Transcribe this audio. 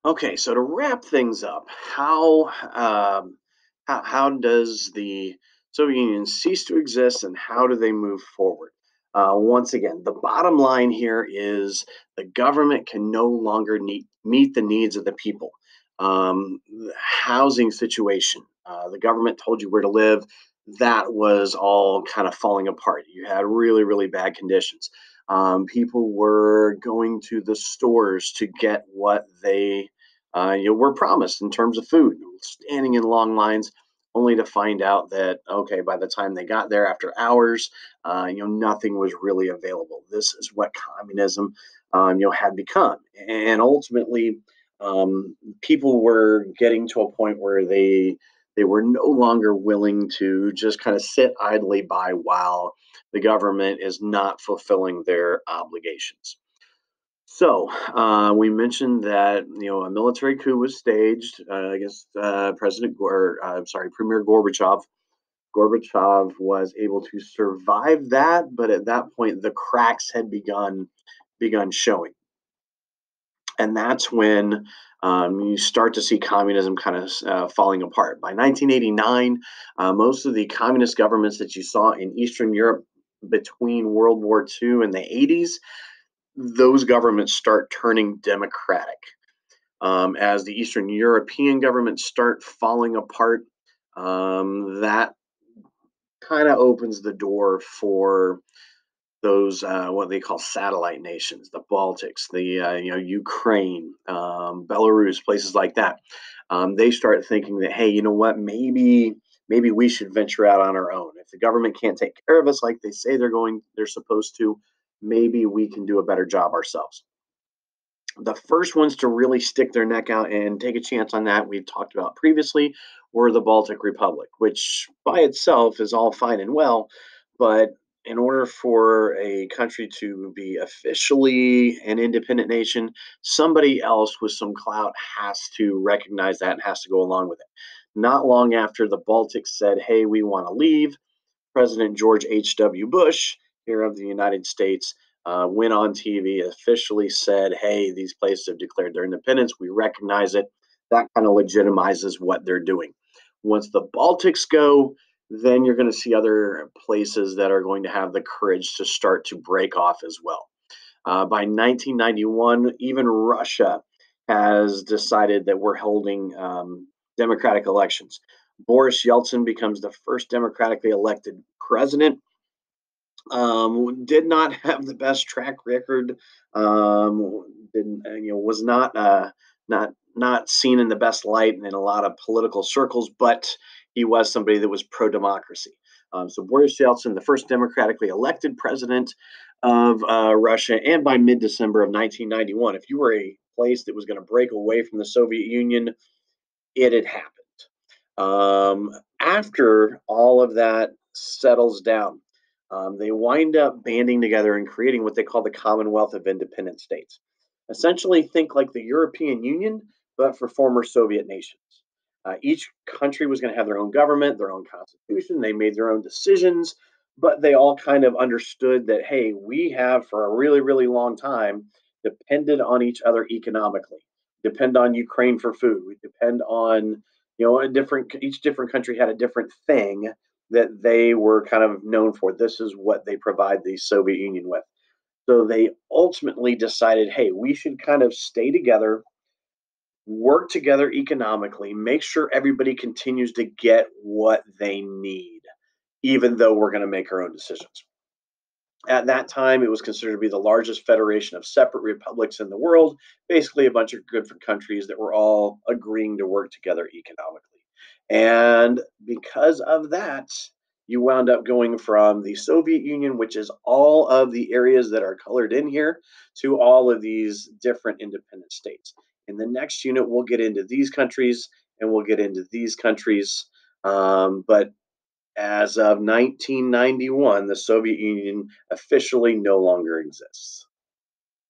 Okay, so to wrap things up, how does the Soviet Union cease to exist, and how do they move forward? Once again, the bottom line here is the government can no longer meet the needs of the people. The housing situation, the government told you where to live. That was all kind of falling apart. You had really, really bad conditions. People were going to the stores to get what they were promised in terms of food, standing in long lines, only to find out that okay, by the time they got there after hours, nothing was really available. This is what communism, had become, and ultimately, people were getting to a point where they were no longer willing to just kind of sit idly by while the government is not fulfilling their obligations. So we mentioned that a military coup was staged against Premier Gorbachev. Gorbachev was able to survive that, but at that point the cracks had begun showing, and that's when you start to see communism kind of falling apart. By 1989, most of the communist governments that you saw in Eastern Europe between World War II and the 80s, those governments start turning democratic. As the Eastern European governments start falling apart, that kind of opens the door for those what they call satellite nations, the Baltics, the Ukraine, Belarus, places like that. They start thinking that hey, you know what, maybe we should venture out on our own. If the government can't take care of us like they say they're supposed to, maybe we can do a better job ourselves. The first ones to really stick their neck out and take a chance on that, we've talked about previously, were the Baltic Republic, which by itself is all fine and well, but in order for a country to be officially an independent nation, somebody else with some clout has to recognize that and has to go along with it. Not long after the Baltics said, hey, we want to leave, President George H.W. Bush, here of the United States, went on TV, officially said, hey, these places have declared their independence. We recognize it. That kind of legitimizes what they're doing. Once the Baltics go, then you're going to see other places that are going to have the courage to start to break off as well. By 1991, even Russia has decided that we're holding democratic elections. Boris Yeltsin becomes the first democratically elected president. Did not have the best track record. Didn't was not seen in the best light in a lot of political circles, but he was somebody that was pro democracy. So Boris Yeltsin, the first democratically elected president of Russia, and by mid December of 1991, if you were a place that was going to break away from the Soviet Union, it had happened. After all of that settles down, they wind up banding together and creating what they call the Commonwealth of Independent States. Essentially, think like the European Union, but for former Soviet nations. Each country was going to have their own government, their own constitution. They made their own decisions, but they all kind of understood that, hey, we have for a really, really long time depended on each other economically. Depend on Ukraine for food. We depend on a different each different country had a different thing that they were kind of known for. This is what they provide the Soviet Union with. So they ultimately decided, hey, we should kind of stay together, work together economically, make sure everybody continues to get what they need, even though we're going to make our own decisions. At that time, it was considered to be the largest federation of separate republics in the world, basically a bunch of different countries that were all agreeing to work together economically. And because of that, you wound up going from the Soviet Union, which is all of the areas that are colored in here, to all of these different independent states. In the next unit, we'll get into these countries and we'll get into these countries. But as of 1991, the Soviet Union officially no longer exists.